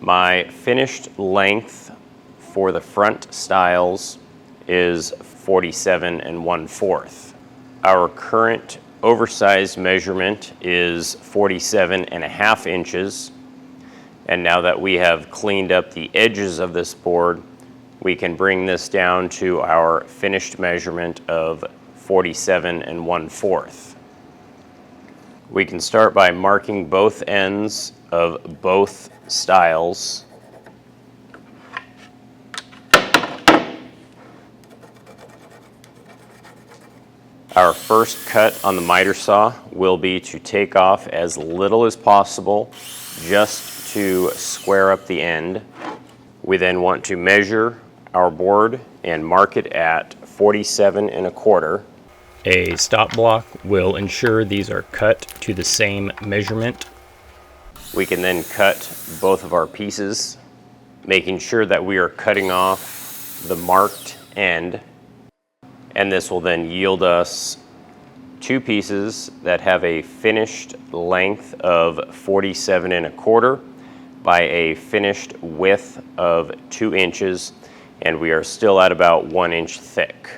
My finished length for the front stiles is 47 1/4. Our current oversized measurement is 47.5 inches. And now that we have cleaned up the edges of this board, we can bring this down to our finished measurement of 47 1/4. We can start by marking both ends of both stiles. Our first cut on the miter saw will be to take off as little as possible just to square up the end. We then want to measure our board and mark it at 47 1/4. A stop block will ensure these are cut to the same measurement. We can then cut both of our pieces, making sure that we are cutting off the marked end. And this will then yield us two pieces that have a finished length of 47 1/4 by a finished width of 2 inches, and we are still at about 1 inch thick.